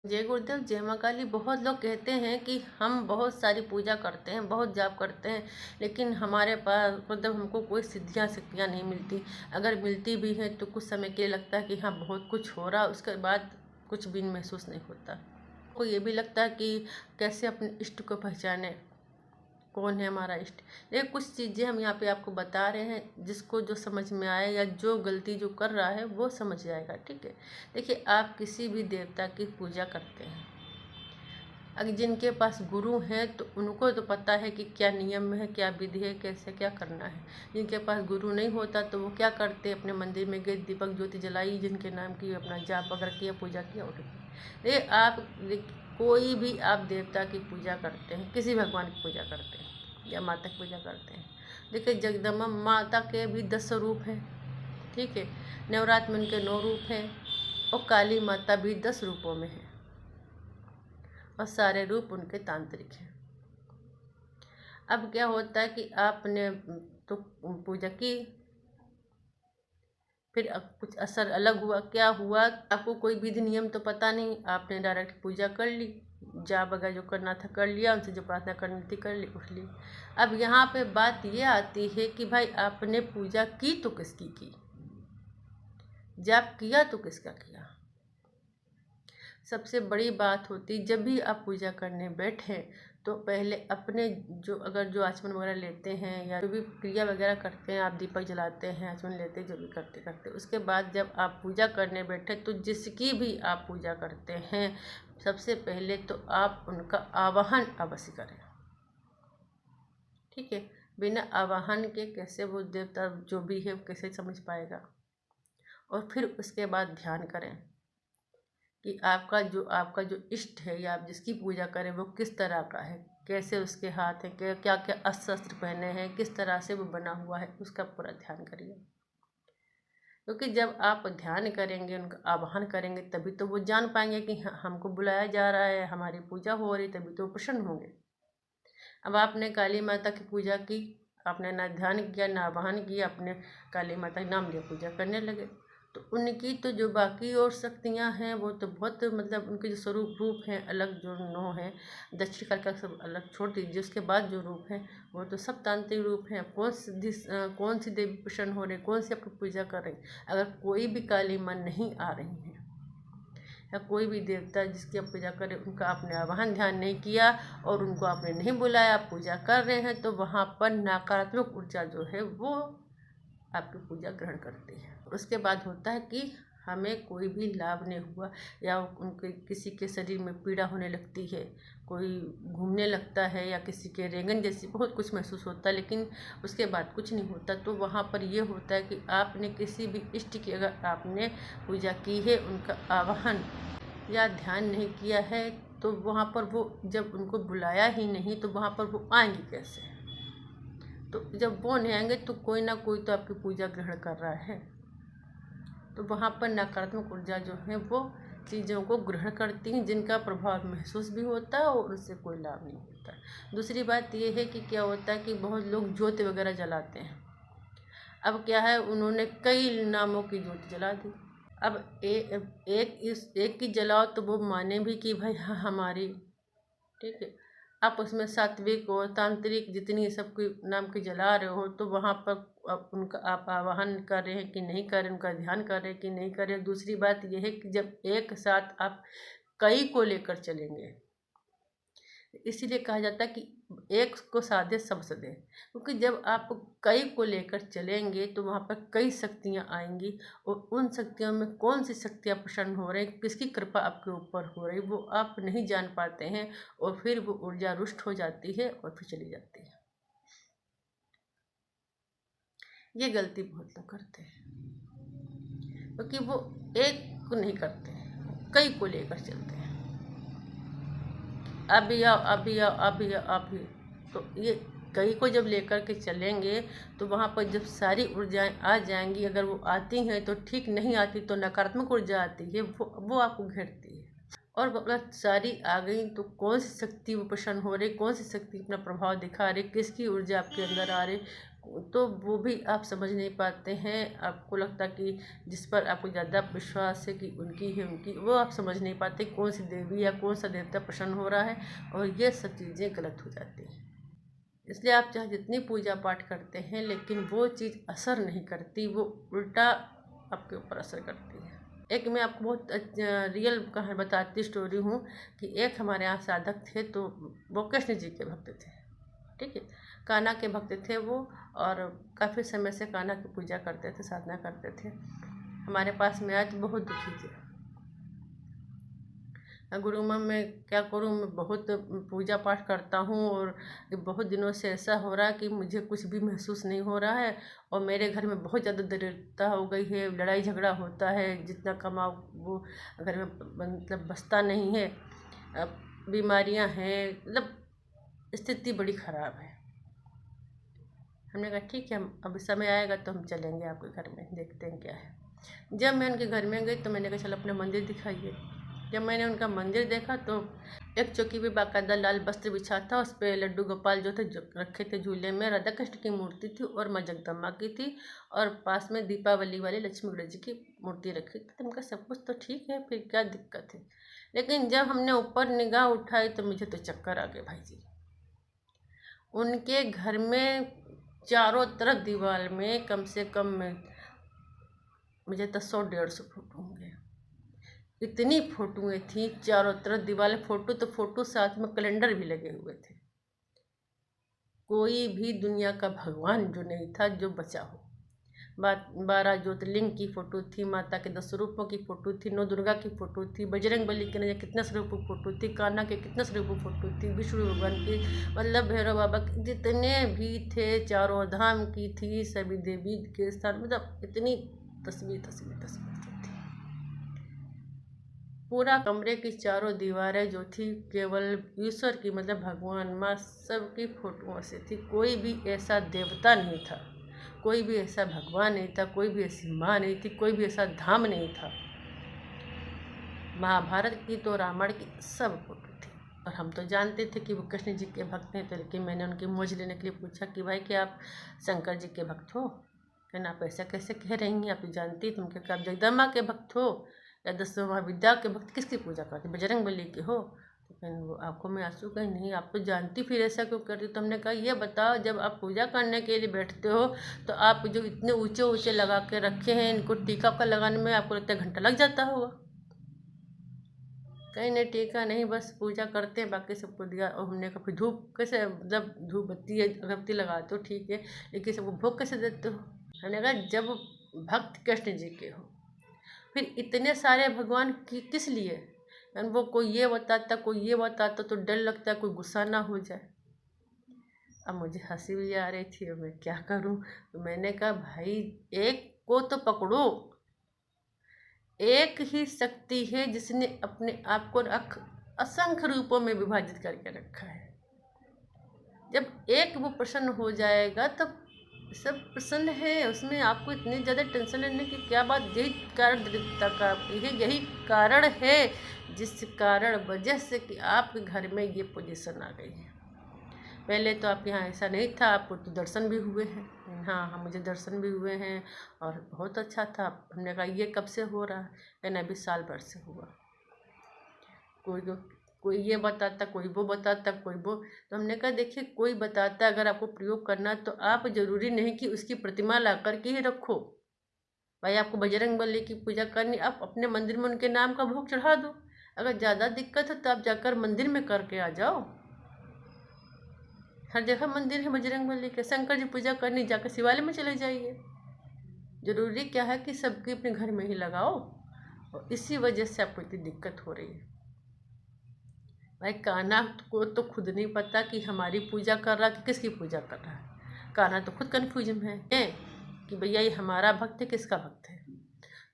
जय गुरुदेव, जय माँ काली। बहुत लोग कहते हैं कि हम बहुत सारी पूजा करते हैं, बहुत जाप करते हैं, लेकिन हमारे पास मतलब हमको कोई सिद्धियाँ शक्तियाँ नहीं मिलती। अगर मिलती भी हैं तो कुछ समय के लिए लगता है कि हाँ बहुत कुछ हो रहा, उसके बाद कुछ भी महसूस नहीं होता। को ये भी लगता है कि कैसे अपने इष्ट को पहचाने, कौन है हमारा इष्ट। ये कुछ चीज़ें हम यहाँ पे आपको बता रहे हैं, जिसको जो समझ में आए या जो गलती जो कर रहा है वो समझ जाएगा। ठीक है, देखिए, आप किसी भी देवता की पूजा करते हैं, अगर जिनके पास गुरु हैं तो उनको तो पता है कि क्या नियम है, क्या विधि है, कैसे क्या करना है। जिनके पास गुरु नहीं होता तो वो क्या करते, अपने मंदिर में गए, दीपक ज्योति जलाई, जिनके नाम की अपना जाप वगैरह किया, पूजा किया, उठ गए। ये आप कोई भी आप देवता की पूजा करते हैं, किसी भगवान की पूजा करते हैं या माता की पूजा करते हैं, देखिए जगदम्बा माता के भी 10 स्वरूप हैं। ठीक है, नवरात्र में उनके 9 रूप हैं और काली माता भी 10 रूपों में है और सारे रूप उनके तांत्रिक हैं। अब क्या होता है कि आपने तो पूजा की, फिर अब कुछ असर अलग हुआ। क्या हुआ, आपको कोई विधि नियम तो पता नहीं, आपने डायरेक्ट पूजा कर ली, जाप वगैरह जो करना था कर लिया, उनसे जो प्रार्थना करनी थी कर ली, उठ ली। अब यहाँ पे बात ये आती है कि भाई आपने पूजा की तो किसकी की, जाप किया तो किसका किया। सबसे बड़ी बात होती, जब भी आप पूजा करने बैठे तो पहले अपने जो अगर जो आचमन वगैरह लेते हैं या जो भी क्रिया वगैरह करते हैं, आप दीपक जलाते हैं, आचमन लेते हैं, जो भी करते करते उसके बाद जब आप पूजा करने बैठे तो जिसकी भी आप पूजा करते हैं, सबसे पहले तो आप उनका आवाहन अवश्य करें। ठीक है, बिना आवाहन के कैसे वो देवता जो भी है कैसे समझ पाएगा। और फिर उसके बाद ध्यान करें कि आपका जो इष्ट है या आप जिसकी पूजा करें वो किस तरह का है, कैसे उसके हाथ हैं, क्या क्या अस्त्र शस्त्र पहने हैं, किस तरह से वो बना हुआ है, उसका पूरा ध्यान करिए। क्योंकि जब आप ध्यान करेंगे, उनका आवाहन करेंगे, तभी तो वो जान पाएंगे कि हमको बुलाया जा रहा है, हमारी पूजा हो रही, तभी तो वो प्रसन्न होंगे। अब आपने काली माता की पूजा की, आपने ना ध्यान किया ना आवाहन किया, अपने काली माता का नाम लिया, पूजा करने लगे, तो उनकी तो जो बाकी और शक्तियाँ हैं वो तो बहुत मतलब उनके जो स्वरूप रूप हैं अलग, जो 9 हैं, दक्षिण काल का सब अलग छोड़ दीजिए, उसके बाद जो रूप हैं वो तो सब तांत्रिक रूप हैं। कौन सी देवी प्रसन्न हो रही, कौन सी आपकी पूजा कर रही। अगर कोई भी काली मन नहीं आ रही है या कोई भी देवता जिसकी आप पूजा करें, उनका आपने आवाहन ध्यान नहीं किया और उनको आपने नहीं बुलाया, आप पूजा कर रहे हैं, तो वहाँ पर नकारात्मक ऊर्जा जो है वो आपकी पूजा ग्रहण करती है। उसके बाद होता है कि हमें कोई भी लाभ नहीं हुआ या उनके किसी के शरीर में पीड़ा होने लगती है, कोई घूमने लगता है या किसी के रेंगन जैसी बहुत कुछ महसूस होता है, लेकिन उसके बाद कुछ नहीं होता। तो वहाँ पर ये होता है कि आपने किसी भी इष्ट की अगर आपने पूजा की है, उनका आवाहन या ध्यान नहीं किया है, तो वहाँ पर वो जब उनको बुलाया ही नहीं तो वहाँ पर वो आएंगे कैसे। तो जब वो नहीं आएंगे तो कोई ना कोई तो आपकी पूजा ग्रहण कर रहा है, तो वहाँ पर नकारात्मक ऊर्जा जो है वो चीज़ों को ग्रहण करती हैं, जिनका प्रभाव महसूस भी होता है और उससे कोई लाभ नहीं होता। दूसरी बात ये है कि क्या होता है कि बहुत लोग ज्योति वगैरह जलाते हैं। अब क्या है, उन्होंने कई नामों की ज्योति जला दी। अब एक की जलाओ तो वो माने भी कि भाई हाँ हमारी, ठीक है। आप उसमें सात्विक और तांत्रिक जितनी सबके नाम के जला रहे हो, तो वहाँ पर आप उनका आप आवाहन कर रहे हैं कि नहीं कर रहे, उनका ध्यान कर रहे हैं कि नहीं कर रहे। दूसरी बात यह है कि जब एक साथ आप कई को लेकर चलेंगे, इसीलिए कहा जाता है कि एक को साधे सब सधे, क्योंकि जब आप कई को लेकर चलेंगे तो वहाँ पर कई शक्तियाँ आएंगी और उन शक्तियों में कौन सी शक्तियाँ प्रसन्न हो रही, किसकी कृपा आपके ऊपर हो रही, वो आप नहीं जान पाते हैं और फिर वो ऊर्जा रुष्ट हो जाती है और फिर चली जाती है। ये गलती बहुत लोग करते हैं, क्योंकि वो एक को नहीं करते, कई को लेकर चलते हैं। अभी आओ, अभी आओ, अभी आओ, अभी। तो ये कई को जब लेकर के चलेंगे तो वहाँ पर जब सारी ऊर्जाएं आ जाएंगी, अगर वो आती हैं तो ठीक, नहीं आती तो नकारात्मक ऊर्जा आती है, वो आपको घेरती है। और अगर सारी आ गई तो कौन सी शक्ति वो प्रसन्न हो रही, कौन सी शक्ति अपना प्रभाव दिखा रही, किसकी ऊर्जा आपके अंदर आ रही, तो वो भी आप समझ नहीं पाते हैं। आपको लगता कि जिस पर आपको ज़्यादा विश्वास है कि उनकी है उनकी, वो आप समझ नहीं पाते कौन सी देवी या कौन सा देवता प्रसन्न हो रहा है, और ये सब चीज़ें गलत हो जाती हैं। इसलिए आप चाहे जितनी पूजा पाठ करते हैं, लेकिन वो चीज़ असर नहीं करती, वो उल्टा आपके ऊपर असर करती है। एक मैं आपको बहुत रियल कहानी बताती स्टोरी हूँ कि एक हमारे यहाँ साधक थे, तो वो कृष्ण जी के भक्त थे, ठीक है, कान्हा के भक्त थे वो, और काफ़ी समय से कान्हा की पूजा करते थे, साधना करते थे। हमारे पास में आज बहुत दुखी थे। गुरु माँ मैं क्या करूँ, मैं बहुत पूजा पाठ करता हूँ और बहुत दिनों से ऐसा हो रहा है कि मुझे कुछ भी महसूस नहीं हो रहा है, और मेरे घर में बहुत ज़्यादा दरिद्रता हो गई है, लड़ाई झगड़ा होता है, जितना कमाओ वो घर में मतलब बचता नहीं है, बीमारियाँ हैं, मतलब स्थिति बड़ी ख़राब है। हमने कहा ठीक है, हम अब समय आएगा तो हम चलेंगे आपके घर में, देखते हैं क्या है। जब मैं उनके घर में गई तो मैंने कहा चलो अपना मंदिर दिखाइए। जब मैंने उनका मंदिर देखा तो एक चौकी पे बाकायदा लाल वस्त्र बिछा था, उस पर लड्डू गोपाल जो थे रखे थे झूले में, राधा कृष्ण की मूर्ति थी और माँ जगदम्बा की थी, और पास में दीपावली वाली लक्ष्मी गणेश जी की मूर्ति रखी थी। तो उनका सब कुछ तो ठीक है, फिर क्या दिक्कत है। लेकिन जब हमने ऊपर निगाह उठाई तो मुझे तो चक्कर आ गए भाई जी। उनके घर में चारों तरफ दीवार में कम से कम में मुझे तो 100-150 फोटो होंगे। इतनी फोटोएं थी चारों तरफ दीवार, फोटो तो फोटो, साथ में कैलेंडर भी लगे हुए थे। कोई भी दुनिया का भगवान जो नहीं था जो बचा हो। 12 ज्योतिर्लिंग की फ़ोटो थी, माता के 10 रूपों की फ़ोटो थी, नौ दुर्गा की फ़ोटो थी, बजरंग बली के कितने स्वरूपों फ़ोटो थी, कान्हा के कितने स्वरूपों फ़ोटो थी, विष्णु भगवान की, मतलब भैरव बाबा के जितने भी थे, चारों धाम की थी, सभी देवी के स्थान, मतलब इतनी तस्वीर तस्वीर तस्वीर थी। पूरा कमरे की चारों दीवारें जो थी केवल ईश्वर की, मतलब भगवान माँ सबकी फोटोओं से थी। कोई भी ऐसा देवता नहीं था, कोई भी ऐसा भगवान नहीं था, कोई भी ऐसी माँ नहीं थी, कोई भी ऐसा धाम नहीं था। महाभारत की तो रामायण की सब फोटो थी। और हम तो जानते थे कि वो कृष्ण जी के भक्त हैं, तो लेकिन मैंने उनकी मौज लेने के लिए पूछा कि भाई क्या आप शंकर जी के भक्त हो? कहना आप ऐसा कैसे कह रही हैं, आप तो जानती, तुम क्या आप जगदम्बा के भक्त हो या 10 महाविद्या के भक्त, किसकी पूजा करते, बजरंग बली के हो? तो फिर वो आंखों में आंसू, कहीं नहीं आप तो जानती, फिर ऐसा क्यों कर रही? तो हमने कहा ये बताओ, जब आप पूजा करने के लिए बैठते हो तो आप जो इतने ऊंचे ऊंचे लगा के रखे हैं, इनको टीका का लगाने में आपको लगता है घंटा लग जाता होगा। कहीं नहीं, टीका नहीं, बस पूजा करते हैं, बाकी सबको दिया। और हमने कहा फिर धूप कैसे, मतलब धूप बत्ती अगरबत्ती लगाते हो ठीक है, लेकिन सबको भोग कैसे देते हो? हमने कहा जब भक्त कृष्ण जी के हो, फिर इतने सारे भगवान की किस लिए? वो कोई ये बताता, कोई ये बताता, तो डर लगता है कोई गुस्सा ना हो जाए। अब मुझे हंसी भी आ रही थी और मैं क्या करूं, तो मैंने कहा भाई एक को तो पकड़ो। एक ही शक्ति है जिसने अपने आप को असंख्य रूपों में विभाजित करके रखा है। जब एक वो प्रसन्न हो जाएगा तब सब प्रसन्न है, उसमें आपको इतनी ज़्यादा टेंशन लेने की क्या बात? यही कारण दरिद्रता का, यही कारण है जिस कारण वजह से कि आपके घर में ये पोजीशन आ गई है। पहले तो आपके यहाँ ऐसा नहीं था, आपको तो दर्शन भी हुए हैं। हाँ हाँ, मुझे दर्शन भी हुए हैं और बहुत अच्छा था। हमने कहा ये कब से हो रहा है? कहना अभी साल भर से हुआ। कोई ये बताता, कोई वो बताता, कोई वो। तो हमने कहा देखिए, कोई बताता, अगर आपको प्रयोग करना तो आप जरूरी नहीं कि उसकी प्रतिमा ला करके ही रखो। भाई आपको बजरंग बली की पूजा करनी, आप अपने मंदिर में उनके नाम का भोग चढ़ा दो। अगर ज़्यादा दिक्कत है तो आप जाकर मंदिर में करके आ जाओ। हर जगह मंदिर है बजरंग बली के। शंकर जी पूजा करनी, जाकर शिवालय में चले जाइए। जरूरी क्या है कि सबके अपने घर में ही लगाओ, और इसी वजह से आपको इतनी दिक्कत हो रही है। भाई कान्हा को तो खुद नहीं पता कि हमारी पूजा कर रहा कि किसकी पूजा कर रहा है। कान्हा तो खुद कन्फ्यूजन है कि भैया ये हमारा भक्त है किसका भक्त है।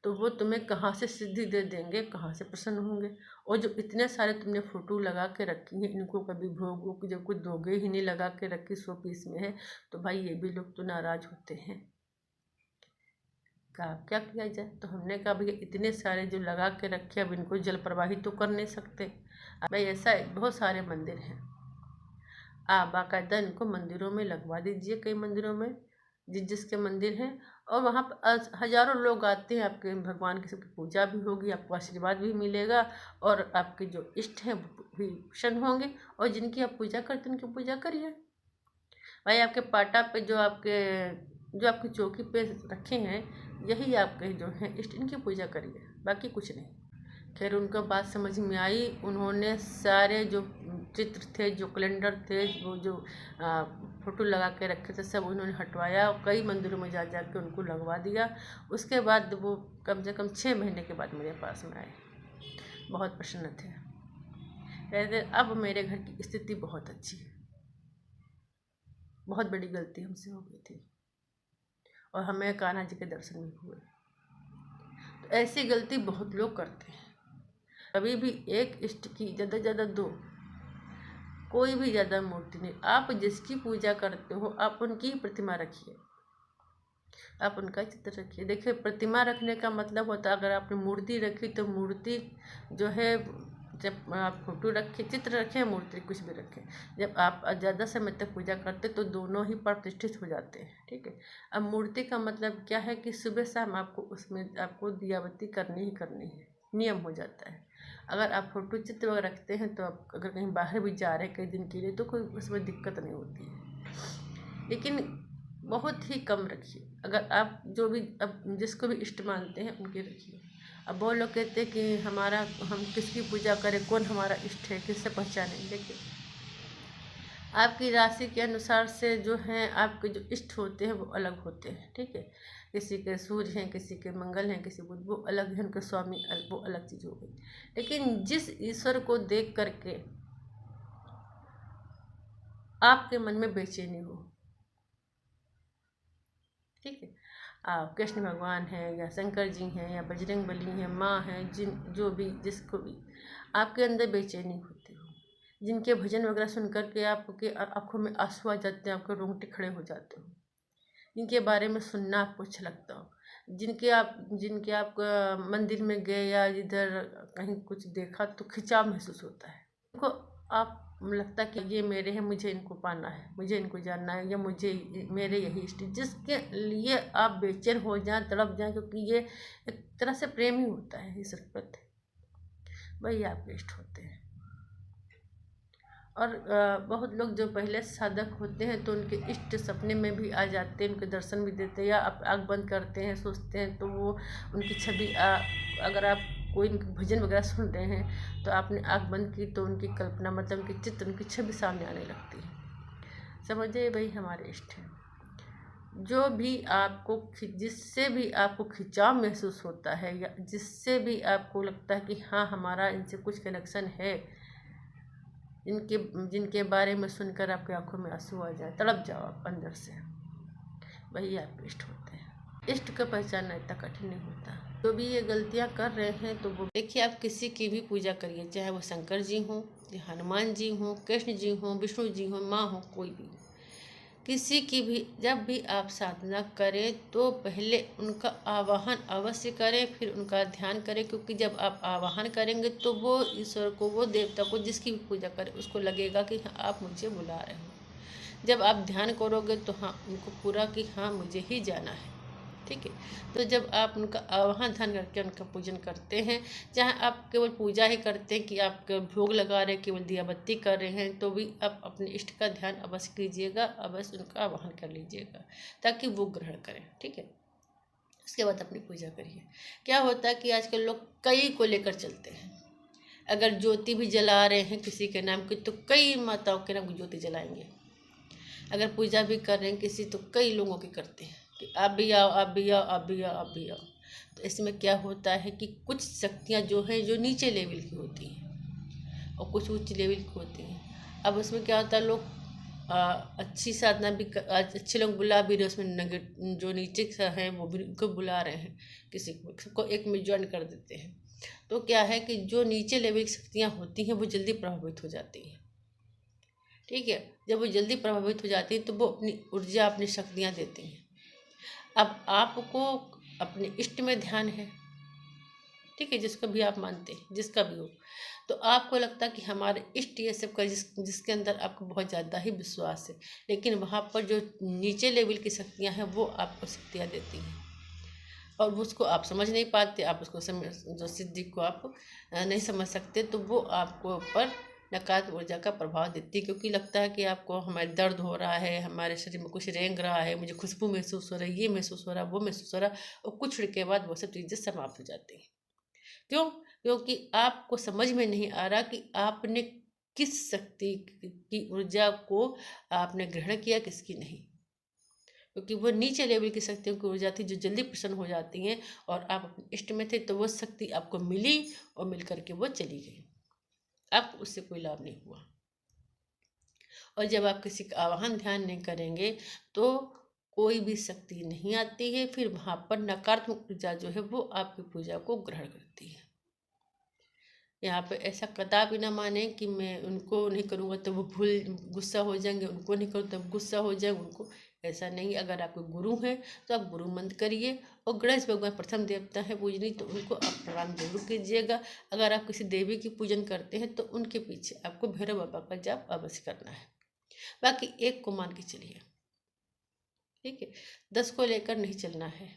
तो वो तुम्हें कहाँ से सिद्धि दे देंगे, कहाँ से प्रसन्न होंगे? और जो इतने सारे तुमने फोटो लगा के रखी हैं, इनको कभी भोग जब कुछ दोगे ही नहीं, लगा के रखी 100 पीस में है, तो भाई ये भी लोग तो नाराज होते हैं। कहा क्या किया जाए? तो हमने कहा भैया इतने सारे जो लगा के रखे, अब इनको जल प्रवाहित तो कर नहीं सकते। भाई ऐसा बहुत सारे मंदिर हैं, आप बाकायदा इनको मंदिरों में लगवा दीजिए। कई मंदिरों में जिसके मंदिर हैं, और वहाँ पर हजारों लोग आते हैं। आपके भगवान की सबकी पूजा भी होगी, आपको आशीर्वाद भी मिलेगा, और आपके जो इष्ट हैं वो भी प्रसन्न होंगे। और जिनकी आप पूजा करते हैं उनकी पूजा करिए भाई। आपके पाटा पे जो आपकी चौकी पे रखे हैं, यही आपके जो हैं इष्ट, इनकी पूजा करिए, बाकी कुछ नहीं। खैर उनको बात समझ में आई। उन्होंने सारे जो चित्र थे, जो कैलेंडर थे, वो जो फोटो लगा के रखे थे, सब उन्होंने हटवाया और कई मंदिरों में जा के उनको लगवा दिया। उसके बाद वो कम से कम 6 महीने के बाद मेरे पास में आए, बहुत प्रसन्न थे। कहते अब मेरे घर की स्थिति बहुत अच्छी है, बहुत बड़ी गलती हमसे हो गई थी और हमें कान्हा जी के दर्शन भी हुए। तो ऐसी गलती बहुत लोग करते हैं। कभी भी एक इष्ट की ज़्यादा ज़्यादा 2, कोई भी ज़्यादा मूर्ति नहीं। आप जिसकी पूजा करते हो आप उनकी प्रतिमा रखिए, आप उनका चित्र रखिए। देखिए प्रतिमा रखने का मतलब होता है, अगर आपने मूर्ति रखी तो मूर्ति जो है, जब आप फोटो रखें, चित्र रखें, मूर्ति कुछ भी रखें, जब आप ज़्यादा समय तक पूजा करते तो दोनों ही प्रतिष्ठित हो जाते हैं। ठीक है। अब मूर्ति का मतलब क्या है कि सुबह शाम आपको उसमें आपको दियाबत्ती करनी ही करनी है, नियम हो जाता है। अगर आप फोटो चित्र वगैरह रखते हैं तो आप अगर कहीं बाहर भी जा रहे हैं कई दिन के लिए तो कोई उसमें दिक्कत नहीं होती है, लेकिन बहुत ही कम रखिए। अगर आप जो भी अब जिसको भी इष्ट मानते हैं उनके रखिए। अब वो लोग कहते हैं कि हम किसकी पूजा करें, कौन हमारा इष्ट है, किससे पहचानें। देखिए आपकी राशि के अनुसार से जो हैं आपके जो इष्ट होते हैं वो अलग होते हैं। ठीक है। किसी के सूर्य हैं, किसी के मंगल हैं, किसी बुध, वो अलग है, उनके स्वामी वो अलग चीज़ हो गई। लेकिन जिस ईश्वर को देख करके आपके मन में बेचैनी हो, ठीक है, आप कृष्ण भगवान हैं या शंकर जी हैं या बजरंग बली हैं, माँ हैं, जो भी जिसको भी आपके अंदर बेचैनी होती हो, जिनके भजन वगैरह सुन कर के आपके आंखों में आंसू आ जाते हैं, आपके रोंगटे खड़े हो जाते हो, जिनके बारे में सुनना आपको अच्छा लगता हो, जिनके आप मंदिर में गए या इधर कहीं कुछ देखा तो खिंचाव महसूस होता है, उनको आप लगता है कि ये मेरे हैं, मुझे इनको पाना है, मुझे इनको जानना है, या मुझे मेरे यही इष्ट, जिसके लिए आप बेचैन हो जाएं, तड़प जाएं, क्योंकि ये एक तरह से प्रेम ही होता है इस प्रति, वही आपके इष्ट होते हैं। और बहुत लोग जो पहले साधक होते हैं तो उनके इष्ट सपने में भी आ जाते हैं, उनके दर्शन भी देते हैं, या आप आँख बंद करते हैं सोचते हैं तो वो उनकी छवि अगर आप कोई भजन वगैरह सुन रहे हैं तो आपने आँख बंद की तो उनकी कल्पना, मतलब उनकी चित्र, उनकी छवि सामने आने लगती है। समझिए वही हमारे इष्ट हैं। जो भी आपको जिससे भी आपको खिंचाव महसूस होता है, या जिससे भी आपको लगता है कि हाँ हमारा इनसे कुछ कनेक्शन है, जिनके बारे में सुनकर आपकी आंखों में आंसू आ जाए, तड़प जाओ आप अंदर से, वही आपके इष्ट होते हैं। इष्ट का पहचानना इतना कठिन नहीं होता। जो भी ये गलतियां कर रहे हैं तो वो देखिए, आप किसी की भी पूजा करिए, चाहे वो शंकर जी हों, हनुमान जी हों, कृष्ण जी हों, विष्णु जी हों, माँ हो, कोई भी, किसी की भी जब भी आप साधना करें तो पहले उनका आवाहन अवश्य करें, फिर उनका ध्यान करें, क्योंकि जब आप आवाहन करेंगे तो वो ईश्वर को, वो देवता को, जिसकी भी पूजा करें उसको लगेगा कि हाँ आप मुझे बुला रहे हो। जब आप ध्यान करोगे तो हाँ उनको पूरा कि हाँ मुझे ही जाना है। ठीक है। तो जब आप उनका आवाहन ध्यान करके उनका पूजन करते हैं, चाहे आप केवल पूजा ही करते हैं कि आप भोग लगा रहे हैं, केवल दिया बत्ती कर रहे हैं, तो भी आप अपने इष्ट का ध्यान अवश्य कीजिएगा, अवश्य उनका आवाहन कर लीजिएगा ताकि वो ग्रहण करें। ठीक है। उसके बाद अपनी पूजा करिए। क्या होता है कि आजकल लोग कई को लेकर चलते हैं। अगर ज्योति भी जला रहे हैं किसी के नाम की तो कई माताओं के नाम की ज्योति जलाएंगे। अगर पूजा भी कर रहे हैं किसी तो कई लोगों की करते हैं कि आप भी आओ, आप भी आओ, आप भी आओ, आप भी आओ। तो इसमें क्या होता है कि कुछ शक्तियाँ जो है जो नीचे लेवल की होती हैं और कुछ उच्च लेवल की होती हैं। अब उसमें क्या होता है, लोग अच्छी साधना भी अच्छे लोग बुला भी रहे, उसमें जो नीचे हैं वो भी उनको बुला रहे हैं, किसी को सबको एक में ज्वाइन कर देते हैं। तो क्या है कि जो नीचे लेवल की शक्तियाँ होती हैं वो जल्दी प्रभावित हो जाती हैं। ठीक है। जब वो जल्दी प्रभावित हो जाती है तो वो अपनी ऊर्जा, अपनी शक्तियाँ देती हैं। अब आपको अपने इष्ट में ध्यान है, ठीक है, जिसको भी आप मानते हैं, जिसका भी हो, तो आपको लगता है कि हमारे इष्ट ये सब कर जिसके अंदर आपको बहुत ज़्यादा ही विश्वास है, लेकिन वहाँ पर जो नीचे लेवल की शक्तियाँ हैं वो आपको शक्तियाँ देती हैं और उसको आप समझ नहीं पाते, आप उसको जो सिद्धि को आप नहीं समझ सकते, तो वो आपको ऊपर नकारात्मक ऊर्जा का प्रभाव देती है, क्योंकि लगता है कि आपको हमारे दर्द हो रहा है, हमारे शरीर में कुछ रेंग रहा है, मुझे खुशबू महसूस हो रही है, ये महसूस हो रहा है, वो महसूस हो रहा है, और कुछ क्षण के बाद वो सब चीज़ें समाप्त हो जाती हैं। क्यों? क्योंकि आपको समझ में नहीं आ रहा कि आपने किस शक्ति की ऊर्जा को आपने ग्रहण किया, किसकी नहीं, क्योंकि वो नीचे लेवल की शक्तियों की ऊर्जा थी जो जल्दी प्रसन्न हो जाती हैं, और आप अपने इष्ट में थे तो वो शक्ति आपको मिली और मिल करके वो चली गई, आपको उससे कोई लाभ नहीं हुआ। और जब आप किसी का आवाहन ध्यान नहीं करेंगे तो कोई भी शक्ति नहीं आती है, फिर वहाँ पर नकारात्मक ऊर्जा जो है वो आपकी पूजा को ग्रहण करती है। यहाँ पे ऐसा कदापि ना माने कि मैं उनको नहीं करूँगा तो वो गुस्सा हो जाएंगे, उनको नहीं करूँ तब गुस्सा हो जाएंगे उनको, ऐसा नहीं। अगर आपके गुरु हैं तो आप गुरु मंत्र करिए, और गणेश भगवान प्रथम देवता है पूजनी, तो उनको आप प्रणाम जरूर कीजिएगा। अगर आप किसी देवी की पूजन करते हैं तो उनके पीछे आपको भैरव बाबा का जाप अवश्य करना है। बाकी एक को मान के चलिए, ठीक है, 10 को लेकर नहीं चलना है।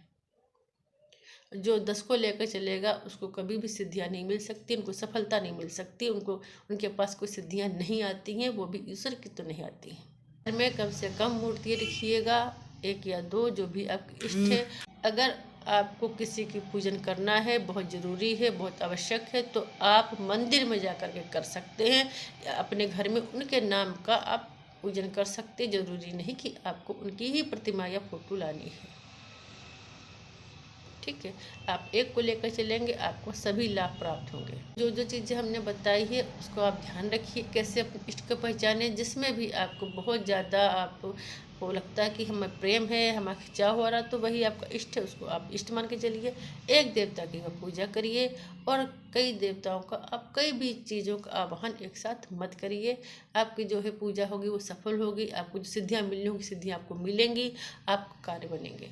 जो 10 को लेकर चलेगा उसको कभी भी सिद्धियाँ नहीं मिल सकती, उनको सफलता नहीं मिल सकती, उनके पास कोई सिद्धियाँ नहीं आती हैं, वो भी ईश्वर की तो नहीं आती हैं। घर में कम से कम मूर्ति रखिएगा, 1 या 2, जो भी आपके इष्ट है। अगर आपको किसी की पूजन करना है, बहुत ज़रूरी है, बहुत आवश्यक है, तो आप मंदिर में जा कर के कर सकते हैं, या अपने घर में उनके नाम का आप पूजन कर सकते हैं। ज़रूरी नहीं कि आपको उनकी ही प्रतिमा या फोटो लानी है, ठीक है। आप एक को लेकर चलेंगे, आपको सभी लाभ प्राप्त होंगे। जो जो चीज़ें हमने बताई है उसको आप ध्यान रखिए, कैसे अपने इष्ट को पहचाने। जिसमें भी आपको बहुत ज़्यादा आपको लगता है कि हमें प्रेम है, हमारा खिंचाव हो रहा, तो वही आपका इष्ट है, उसको आप इष्ट मान के चलिए। एक देवता की आप पूजा करिए, और कई देवताओं का आप कई भी चीज़ों का आवाहन एक साथ मत करिए। आपकी जो है पूजा होगी वो सफल होगी, आपको जो सिद्धियाँ मिलनी होगी सिद्धियाँ आपको मिलेंगी, आपका कार्य बनेंगे,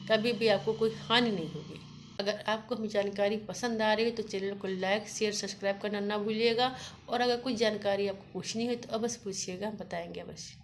कभी भी आपको कोई हानि नहीं होगी। अगर आपको हमें जानकारी पसंद आ रही है तो चैनल को लाइक शेयर सब्सक्राइब करना ना भूलिएगा, और अगर कोई जानकारी आपको पूछनी है तो अवश्य पूछिएगा, हम बताएंगे अवश्य।